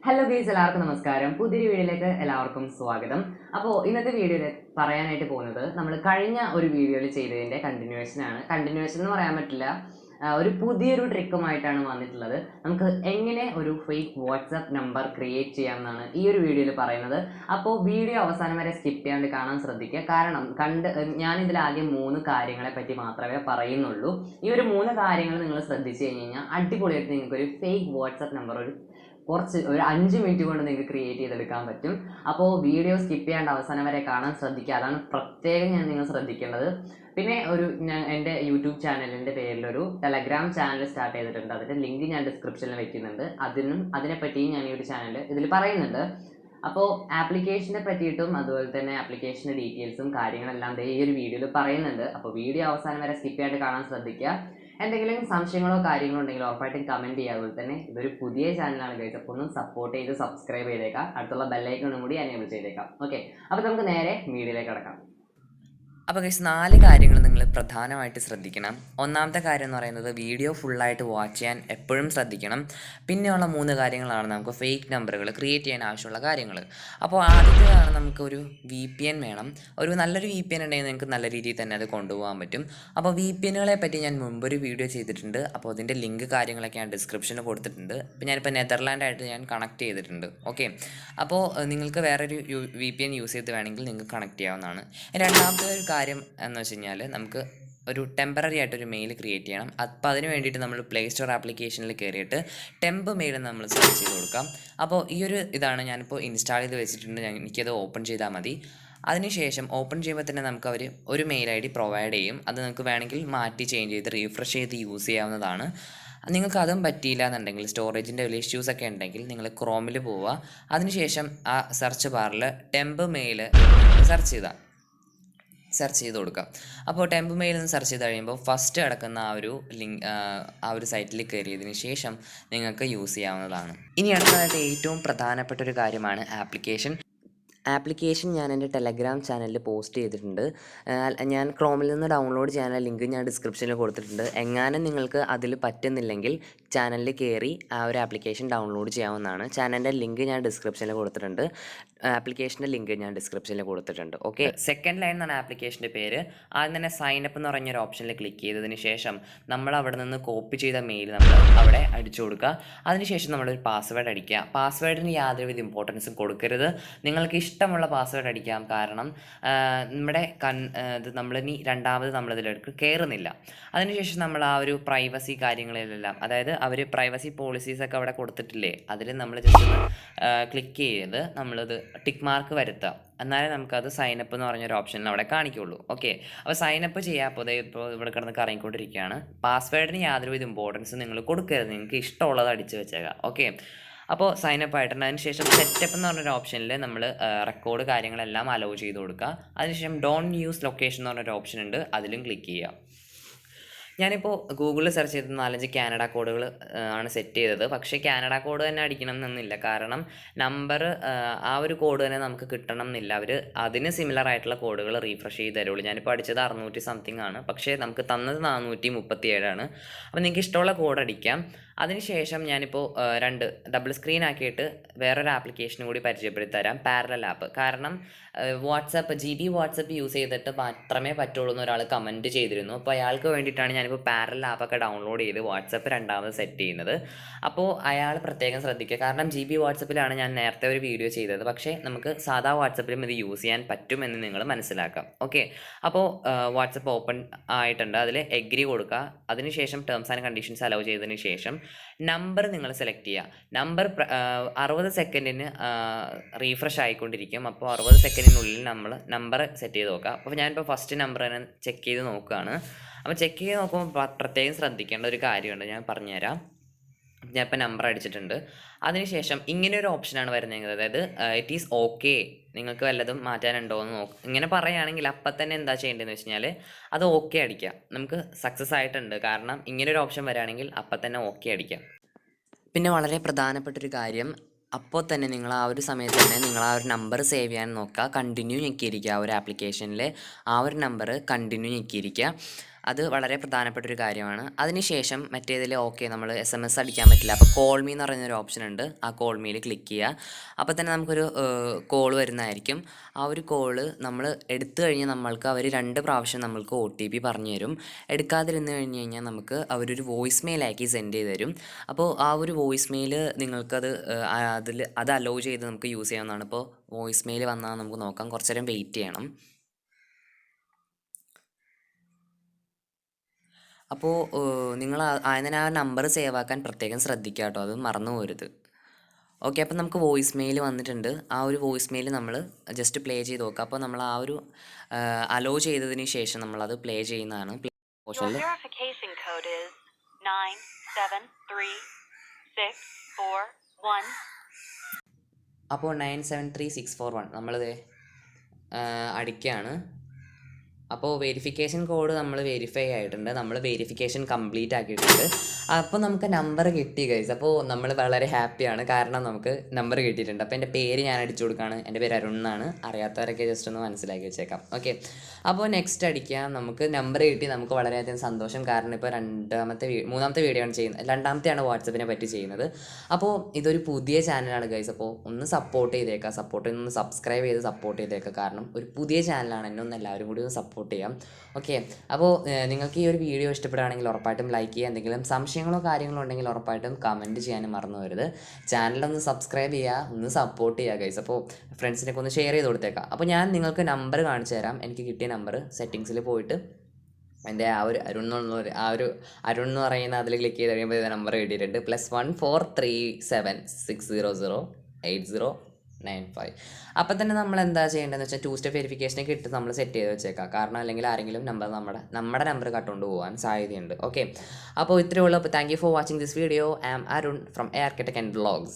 Hello guys, എല്ലാവർക്കും നമസ്കാരം. പുതിയൊരു വീഡിയോയിലേക്ക് എല്ലാവർക്കും സ്വാഗതം. അപ്പോൾ ഇന്നത്തെ വീഡിയോയിൽ പറയാനായിട്ട് പോകുന്നത് നമ്മൾ കഴിഞ്ഞ ഒരു വീഡിയോയിൽ ചെയ്തതിൻ്റെ കണ്ടിന്യൂവേഷൻ എന്ന് പറയാൻ പറ്റില്ല, ഒരു പുതിയൊരു ട്രിക്കുമായിട്ടാണ് വന്നിട്ടുള്ളത്. നമുക്ക് എങ്ങനെ ഒരു ഫേക്ക് വാട്സപ്പ് നമ്പർ ക്രിയേറ്റ് ചെയ്യാമെന്നാണ് ഈ ഒരു വീഡിയോയിൽ പറയുന്നത്. അപ്പോൾ വീഡിയോ അവസാനം വരെ സ്കിപ്പ് ചെയ്യാണ്ട് കാണാൻ ശ്രദ്ധിക്കുക. കാരണം ഞാനിതിൽ ആദ്യം 3 കാര്യങ്ങളെ പറ്റി മാത്രമേ പറയുന്നുള്ളൂ. ഈ ഒരു 3 കാര്യങ്ങൾ നിങ്ങൾ ശ്രദ്ധിച്ചു കഴിഞ്ഞാൽ അടിപൊളിയായിട്ട് നിങ്ങൾക്കൊരു ഫേക്ക് വാട്സപ്പ് നമ്പർ ഒരു 5 മിനിറ്റ് കൊണ്ട് നിങ്ങൾക്ക് ക്രിയേറ്റ് ചെയ്തെടുക്കാൻ പറ്റും. അപ്പോൾ വീഡിയോ സ്കിപ്പ് ചെയ്യാണ്ട് അവസാനം വരെ കാണാൻ ശ്രദ്ധിക്കുക. അതാണ് പ്രത്യേകം നിങ്ങൾ ശ്രദ്ധിക്കേണ്ടത്. പിന്നെ എൻ്റെ യൂട്യൂബ് ചാനലിൻ്റെ പേരിലൊരു ടെലഗ്രാം ചാനൽ സ്റ്റാർട്ട് ചെയ്തിട്ടുണ്ട്. അതിൻ്റെ ലിങ്ക് ഞാൻ ഡിസ്ക്രിപ്ഷനിൽ വെക്കുന്നുണ്ട്. അതിനെപ്പറ്റിയും ഞാൻ ഈ ഒരു ചാനൽ ഇതിൽ പറയുന്നുണ്ട്. അപ്പോൾ ആപ്ലിക്കേഷനെ പറ്റിയിട്ടും അതുപോലെ തന്നെ ആപ്ലിക്കേഷൻ്റെ ഡീറ്റെയിൽസും കാര്യങ്ങളെല്ലാം ഈ ഒരു വീഡിയോയിൽ പറയുന്നുണ്ട്. അപ്പോൾ വീഡിയോ അവസാനം വരെ സ്കിപ്പ് ചെയ്യാണ്ട് കാണാൻ ശ്രദ്ധിക്കുക. എന്തെങ്കിലും സംശയങ്ങളോ കാര്യങ്ങളോ ഉണ്ടെങ്കിൽ ഉറപ്പായിട്ടും കമൻറ്റ് ചെയ്യുക. അതുപോലെ തന്നെ ഇതൊരു പുതിയ ചാനലാണ് ഗൈസ്, അപ്പോൾ ഒന്ന് സപ്പോർട്ട് ചെയ്ത് സബ്സ്ക്രൈബ് ചെയ്തേക്കാം. അടുത്തുള്ള ബെല്ലൈക്കണും കൂടി എനേബിൾ ചെയ്തേക്കാം. ഓക്കെ, അപ്പോൾ നമുക്ക് നേരെ വീഡിയോയിലേക്ക് കടക്കാം. അപ്പോൾ ഗൈസ് 4 കാര്യങ്ങൾ നിങ്ങൾ പ്രധാനമായിട്ട് ശ്രദ്ധിക്കണം. ഒന്നാമത്തെ കാര്യം എന്ന് പറയുന്നത് വീഡിയോ ഫുള്ളായിട്ട് വാച്ച് ചെയ്യാൻ എപ്പോഴും ശ്രദ്ധിക്കണം. പിന്നെയുള്ള 3 കാര്യങ്ങളാണ് നമുക്ക് ഫേക്ക് നമ്പറുകൾ ക്രിയേറ്റ് ചെയ്യാൻ ആവശ്യമുള്ള കാര്യങ്ങൾ. അപ്പോൾ ആദ്യത്തേതാണ് നമുക്കൊരു VPN വേണം. ഒരു നല്ലൊരു VPN ഉണ്ടെങ്കിൽ നിങ്ങൾക്ക് നല്ല രീതിയിൽ തന്നെ അത് കൊണ്ടുപോകാൻ പറ്റും. അപ്പോൾ VPNകളെ പറ്റി ഞാൻ മുമ്പൊരു വീഡിയോ ചെയ്തിട്ടുണ്ട്. അപ്പോൾ അതിൻ്റെ ലിങ്ക് കാര്യങ്ങളൊക്കെ ഞാൻ ഡിസ്ക്രിപ്ഷനിൽ കൊടുത്തിട്ടുണ്ട്. ഇപ്പോൾ ഞാനിപ്പോൾ നെതർലാൻഡായിട്ട് ഞാൻ കണക്ട് ചെയ്തിട്ടുണ്ട്. ഓക്കെ, അപ്പോൾ നിങ്ങൾക്ക് വേറൊരു VPN യൂസ് ചെയ്ത് വേണമെങ്കിൽ നിങ്ങൾക്ക് കണക്ട് ചെയ്യാവുന്നതാണ്. രണ്ടാമത്തെ ഒരു കാര്യം എന്ന് വെച്ച് കഴിഞ്ഞാൽ നമുക്ക് ഒരു ടെമ്പററി ആയിട്ടൊരു മെയിൽ ക്രിയേറ്റ് ചെയ്യണം. അപ്പോൾ അതിന് വേണ്ടിയിട്ട് നമ്മൾ പ്ലേ സ്റ്റോർ ആപ്ലിക്കേഷനിൽ കയറിയിട്ട് ടെമ്പ് മെയിൽ നമ്മൾ സെർച്ച് ചെയ്ത് കൊടുക്കാം. അപ്പോൾ ഈ ഒരു ഇതാണ് ഞാനിപ്പോൾ ഇൻസ്റ്റാൾ ചെയ്ത് വെച്ചിട്ടുണ്ട്. എനിക്കത് ഓപ്പൺ ചെയ്താൽ മതി. അതിനുശേഷം ഓപ്പൺ ചെയ്യുമ്പോൾ തന്നെ നമുക്ക് അവർ ഒരു മെയിൽ ID പ്രൊവൈഡ് ചെയ്യും. അത് നിങ്ങൾക്ക് വേണമെങ്കിൽ മാറ്റി ചേഞ്ച് ചെയ്ത് റീഫ്രഷ് ചെയ്ത് യൂസ് ചെയ്യാവുന്നതാണ്. നിങ്ങൾക്ക് അതും പറ്റിയില്ല എന്നുണ്ടെങ്കിൽ സ്റ്റോറേജിൻ്റെ വലിയ ഇഷ്യൂസൊക്കെ ഉണ്ടെങ്കിൽ നിങ്ങൾ ക്രോമിൽ പോവുക. അതിനുശേഷം ആ സെർച്ച് ബാറിൽ ടെമ്പ് മെയിൽ സെർച്ച് ചെയ്ത് കൊടുക്കാം. അപ്പോൾ ടെമ്പ് മെയിൽ നിന്ന് സെർച്ച് ചെയ്ത് കഴിയുമ്പോൾ ഫസ്റ്റ് കിടക്കുന്ന ആ ഒരു സൈറ്റിൽ കയറിയതിന് ശേഷം നിങ്ങൾക്ക് യൂസ് ചെയ്യാവുന്നതാണ്. ഇനി അടുത്തതായിട്ട് ഏറ്റവും പ്രധാനപ്പെട്ട ഒരു കാര്യമാണ് ആപ്ലിക്കേഷൻ ഞാൻ എൻ്റെ ടെലഗ്രാം ചാനലിൽ പോസ്റ്റ് ചെയ്തിട്ടുണ്ട്. ഞാൻ ക്രോമിൽ നിന്ന് ഡൗൺലോഡ് ചെയ്യാനുള്ള ലിങ്ക് ഞാൻ ഡിസ്ക്രിപ്ഷനിൽ കൊടുത്തിട്ടുണ്ട്. എങ്ങാനും നിങ്ങൾക്ക് അതിൽ പറ്റുന്നില്ലെങ്കിൽ ചാനലിൽ കയറി ആ ഒരു ആപ്ലിക്കേഷൻ ഡൗൺലോഡ് ചെയ്യാവുന്നതാണ്. ചാനലിൻ്റെ ലിങ്ക് ഞാൻ ഡിസ്ക്രിപ്ഷനിൽ കൊടുത്തിട്ടുണ്ട്. ആപ്ലിക്കേഷൻ്റെ ലിങ്ക് ഞാൻ ഡിസ്ക്രിപ്ഷനിൽ കൊടുത്തിട്ടുണ്ട്. ഓക്കെ, സെക്കൻഡ് ലൈൻ എന്നാണ് ആപ്ലിക്കേഷൻ്റെ പേര്. ആദ്യം തന്നെ സൈനപ്പ് എന്ന് പറഞ്ഞൊരു ഓപ്ഷനിൽ ക്ലിക്ക് ചെയ്തതിന് ശേഷം നമ്മൾ അവിടെ നിന്ന് കോപ്പി ചെയ്ത മെയിൽ നമ്മൾ അവിടെ അടിച്ചു കൊടുക്കുക. അതിനുശേഷം നമ്മളൊരു പാസ്വേഡ് അടിക്കുക. പാസ്വേഡിന് യാതൊരുവിധ ഇമ്പോർട്ടൻസും കൊടുക്കരുത്. നിങ്ങൾക്ക് ഇഷ്ടമുള്ള പാസ്വേഡ് അടിക്കാം. കാരണം ഇത് നമ്മളിനി രണ്ടാമത് നമ്മളിതിലേക്ക് കയറുന്നില്ല. അതിനുശേഷം നമ്മൾ ആ ഒരു പ്രൈവസി കാര്യങ്ങളിലെല്ലാം, അതായത് അവർ പ്രൈവസി പോളിസീസൊക്കെ അവിടെ കൊടുത്തിട്ടില്ലേ, അതിൽ നമ്മൾ ജസ്റ്റ് ഒന്ന് ക്ലിക്ക് ചെയ്ത് നമ്മളിത് ടിക്ക് മാർക്ക് വരുത്താം. എന്നാലേ നമുക്കത് സൈനപ്പ് എന്ന് പറഞ്ഞൊരു ഓപ്ഷനിൽ അവിടെ കാണിക്കുള്ളൂ. ഓക്കെ, അപ്പോൾ സൈനപ്പ് ചെയ്യാപ്പോൾ ഇപ്പോൾ ഇവിടെ കിടന്ന് കറങ്ങിക്കൊണ്ടിരിക്കുകയാണ്. പാസ്വേഡിന് യാതൊരുവിധ ഇമ്പോർട്ടൻസ് നിങ്ങൾ കൊടുക്കരുത്. നിങ്ങൾക്ക് ഇഷ്ടമുള്ളത് അടിച്ച് വെച്ചേക്കാം. ഓക്കെ, അപ്പോൾ സൈനപ്പ് ആയിട്ടുണ്ട്. അതിനുശേഷം സെറ്റപ്പ് എന്ന് പറഞ്ഞൊരു ഓപ്ഷനിൽ നമ്മൾ റെക്കോർഡ് കാര്യങ്ങളെല്ലാം അലോ ചെയ്ത് കൊടുക്കുക. അതിനുശേഷം ഡോണ്ട് യൂസ് ലൊക്കേഷൻ എന്ന് പറഞ്ഞൊരു ഓപ്ഷൻ ഉണ്ട്, അതിലും ക്ലിക്ക് ചെയ്യുക. ഞാനിപ്പോൾ ഗൂഗിളിൽ സെർച്ച് ചെയ്ത് 4-5 കാനഡ കോഡുകൾ ആണ് സെറ്റ് ചെയ്തത്. പക്ഷേ കാനഡ കോഡ് തന്നെ അടിക്കണം എന്നില്ല. കാരണം നമ്പർ ആ ഒരു കോഡ് തന്നെ നമുക്ക് കിട്ടണം എന്നില്ല. അവർ അതിന് സിമിലർ ആയിട്ടുള്ള കോഡുകൾ റീഫ്രഷ് ചെയ്ത് തരുള്ളൂ. ഞാനിപ്പോൾ അടിച്ചത് 600 സംതിങ് ആണ്, പക്ഷേ നമുക്ക് തന്നത് 437 ആണ്. അപ്പോൾ നിങ്ങൾക്ക് ഇഷ്ടമുള്ള കോഡ് അടിക്കാം. അതിനുശേഷം ഞാനിപ്പോൾ 2 ഡബിൾ സ്ക്രീൻ ആക്കിയിട്ട് വേറൊരു ആപ്ലിക്കേഷനും കൂടി പരിചയപ്പെടുത്തി തരാം, പാരലൽ ആപ്പ്. കാരണം GB വാട്സപ്പ് യൂസ് ചെയ്തിട്ട് മാത്രമേ പറ്റുള്ളൂ എന്ന് ഒരാൾ കമൻറ്റ് ചെയ്തിരുന്നു. അപ്പോൾ അയാൾക്ക് വേണ്ടിയിട്ടാണ് ഞാനിപ്പോൾ പാരലൽ ആപ്പൊക്കെ ഡൗൺലോഡ് ചെയ്ത് വാട്സപ്പ് രണ്ടാമത് സെറ്റ് ചെയ്യുന്നത്. അപ്പോൾ അയാൾ പ്രത്യേകം ശ്രദ്ധിക്കുക. കാരണം GB വാട്സപ്പിലാണ് ഞാൻ നേരത്തെ ഒരു വീഡിയോ ചെയ്തത്, പക്ഷേ നമുക്ക് സാധാ വാട്സപ്പിലും ഇത് യൂസ് ചെയ്യാൻ പറ്റുമെന്ന് നിങ്ങൾ മനസ്സിലാക്കാം. ഓക്കെ, അപ്പോൾ വാട്സപ്പ് ഓപ്പൺ ആയിട്ടുണ്ട്. അതിൽ എഗ്രി കൊടുക്കുക. അതിനുശേഷം ടേംസ് ആൻഡ് കണ്ടീഷൻസ് അലോ ചെയ്തതിന് ശേഷം നമ്പർ നിങ്ങൾ സെലക്ട് ചെയ്യുക. നമ്പർ 60 സെക്കൻഡിന് റീഫ്രഷ് ആയിക്കൊണ്ടിരിക്കും. അപ്പോൾ 60 സെക്കൻഡിനുള്ളിൽ നമ്മൾ നമ്പർ സെറ്റ് ചെയ്ത് നോക്കുക. അപ്പോൾ ഞാനിപ്പോൾ ഫസ്റ്റ് നമ്പർ തന്നെ ചെക്ക് ചെയ്ത് നോക്കുകയാണ്. അപ്പോൾ ചെക്ക് ചെയ്ത് നോക്കുമ്പോൾ പ്രത്യേകം ശ്രദ്ധിക്കേണ്ട ഒരു കാര്യമുണ്ട്, ഞാൻ പറഞ്ഞുതരാം. ഞാനിപ്പോൾ നമ്പർ അടിച്ചിട്ടുണ്ട്. അതിനുശേഷം ഇങ്ങനെ ഒരു ഓപ്ഷനാണ് വരുന്നത്. അതായത് ഇറ്റ് ഈസ് ഓക്കെ, നിങ്ങൾക്ക് വല്ലതും മാറ്റാനുണ്ടോ എന്ന് ഇങ്ങനെ പറയുകയാണെങ്കിൽ അപ്പം തന്നെ എന്താ ചെയ്യേണ്ടതെന്ന് വെച്ച് കഴിഞ്ഞാൽ അത് ഓക്കെ അടിക്കാം. നമുക്ക് സക്സസ് ആയിട്ടുണ്ട്. കാരണം ഇങ്ങനൊരു ഓപ്ഷൻ വരികയാണെങ്കിൽ അപ്പം തന്നെ ഓക്കെ അടിക്കാം. പിന്നെ വളരെ പ്രധാനപ്പെട്ടൊരു കാര്യം, അപ്പോൾ തന്നെ നിങ്ങൾ ആ ഒരു സമയത്ത് തന്നെ നിങ്ങൾ ആ ഒരു നമ്പർ സേവ് ചെയ്യാൻ നോക്കുക. കണ്ടിന്യൂ ഞെക്കിയിരിക്കുക. ആ ഒരു ആപ്ലിക്കേഷനിൽ ആ ഒരു നമ്പർ കണ്ടിന്യൂ ഞെക്കിയിരിക്കുക. അത് വളരെ പ്രധാനപ്പെട്ട ഒരു കാര്യമാണ്. അതിനുശേഷം മറ്റേതിൽ ഓക്കെ നമ്മൾ SMS അടിക്കാൻ പറ്റില്ല. അപ്പോൾ കോൾ മീ എന്ന് പറയുന്നൊരു ഓപ്ഷൻ ഉണ്ട്. ആ കോൾ മീയിൽ ക്ലിക്ക് ചെയ്യുക. അപ്പോൾ തന്നെ നമുക്കൊരു കോൾ വരുന്നതായിരിക്കും. ആ ഒരു കോള് നമ്മൾ എടുത്തു കഴിഞ്ഞാൽ നമ്മൾക്ക് അവർ 2 പ്രാവശ്യം നമ്മൾക്ക് OTP പറഞ്ഞു തരും. എടുക്കാതിരുന്ന് കഴിഞ്ഞ് കഴിഞ്ഞാൽ നമുക്ക് അവരൊരു വോയിസ് മെയിലാക്കി സെൻഡ് ചെയ്ത് തരും. അപ്പോൾ ആ ഒരു വോയിസ് മെയിൽ നിങ്ങൾക്കത് അത് അലോ ചെയ്ത് നമുക്ക് യൂസ് ചെയ്യാവുന്നതാണ്. ഇപ്പോൾ വോയിസ് മെയിൽ വന്നാൽ നമുക്ക് നോക്കാം. കുറച്ച് നേരം വെയിറ്റ് ചെയ്യണം. അപ്പോൾ നിങ്ങൾ അതിന് ആ നമ്പർ സേവ് ആക്കാൻ പ്രത്യേകം ശ്രദ്ധിക്കുക കേട്ടോ, അത് മറന്നു പോകരുത്. ഓക്കെ, അപ്പോൾ നമുക്ക് വോയിസ് മെയിൽ വന്നിട്ടുണ്ട്. ആ ഒരു വോയിസ് മെയിൽ നമ്മൾ ജസ്റ്റ് പ്ലേ ചെയ്ത് നോക്കുക. അപ്പോൾ നമ്മൾ ആ ഒരു അലോ ചെയ്തതിന് ശേഷം നമ്മളത് പ്ലേ ചെയ്യുന്നതാണ്. പോർഷനിൽ അപ്പോൾ 973641 നമ്മളിത് അടിക്കുകയാണ്. അപ്പോൾ വെരിഫിക്കേഷൻ കോഡ് നമ്മൾ വെരിഫൈ ആയിട്ടുണ്ട്. നമ്മൾ വെരിഫിക്കേഷൻ കംപ്ലീറ്റ് ആക്കിയിട്ടുണ്ട്. അപ്പോൾ നമുക്ക് നമ്പർ കിട്ടി ഗൈസ്. അപ്പോൾ നമ്മൾ വളരെ ഹാപ്പിയാണ്, കാരണം നമുക്ക് നമ്പർ കിട്ടിയിട്ടുണ്ട്. അപ്പോൾ എൻ്റെ പേര് ഞാൻ അടിച്ചു കൊടുക്കുകയാണ്. എൻ്റെ പേര് അരുൺ എന്നാണ്. അറിയാത്തവരൊക്കെ ജസ്റ്റ് ഒന്ന് മനസ്സിലാക്കി വെച്ചേക്കാം. ഓക്കെ, അപ്പോൾ നെക്സ്റ്റ് അടിക്കാം. നമുക്ക് നമ്പർ കിട്ടി. നമുക്ക് വളരെയധികം സന്തോഷം, കാരണം ഇപ്പോൾ മൂന്നാമത്തെ വീഡിയോ ആണ് ചെയ്യുന്നത്. രണ്ടാമത്തെയാണ് വാട്സപ്പിനെ പറ്റി ചെയ്യുന്നത്. അപ്പോൾ ഇതൊരു പുതിയ ചാനലാണ് ഗൈസ്. അപ്പോൾ ഒന്ന് സപ്പോർട്ട് ചെയ്തേക്കാം. ഒന്ന് സബ്സ്ക്രൈബ് ചെയ്ത് സപ്പോർട്ട് ചെയ്തേക്കാം, കാരണം ഒരു പുതിയ ചാനലാണ്. എന്നെ ഒന്ന് എല്ലാവരും കൂടി ഒന്ന് സപ്പോർട്ട് ചെയ്യാം. ഓക്കെ, അപ്പോൾ നിങ്ങൾക്ക് ഈ ഒരു വീഡിയോ ഇഷ്ടപ്പെടുകയാണെങ്കിൽ ഉറപ്പായിട്ടും ലൈക്ക് ചെയ്യുക. എന്തെങ്കിലും സംശയങ്ങളോ കാര്യങ്ങളോ ഉണ്ടെങ്കിൽ ഉറപ്പായിട്ടും കമൻറ്റ് ചെയ്യാനും മറന്നു വരുത്. ചാനലൊന്ന് സബ്സ്ക്രൈബ് ചെയ്യുക, ഒന്ന് സപ്പോർട്ട് ചെയ്യുക ഗൈസ്. അപ്പോൾ ഫ്രണ്ട്സിനൊക്കെ ഒന്ന് ഷെയർ ചെയ്ത് കൊടുത്തേക്കാം. അപ്പോൾ ഞാൻ നിങ്ങൾക്ക് നമ്പർ കാണിച്ചു തരാം. എനിക്ക് കിട്ടിയ നമ്പർ സെറ്റിങ്സിൽ പോയിട്ട് എൻ്റെ ആ ഒരു അരുൺ എന്ന് പറയുന്ന അതിൽ ക്ലിക്ക് ചെയ്ത് കഴിയുമ്പോൾ ഇത് നമ്പർ കിട്ടിയിട്ടുണ്ട്. +143708095. അപ്പം തന്നെ നമ്മൾ എന്താ ചെയ്യേണ്ടതെന്ന് വെച്ചാൽ 2 സ്റ്റെപ്പ് വെരിഫിക്കേഷനൊക്കെ ഇട്ട് നമ്മൾ സെറ്റ് ചെയ്ത് വെച്ചേക്കാം. കാരണം അല്ലെങ്കിൽ ആരെങ്കിലും നമ്മുടെ നമ്പർ കട്ടുകൊണ്ട് പോകാൻ സാധ്യതയുണ്ട്. ഓക്കെ, അപ്പോൾ ഇത്രയേ ഉള്ളൂ. അപ്പോൾ thank you for watching this video. I am Arun from ARK Tech and Vlogs.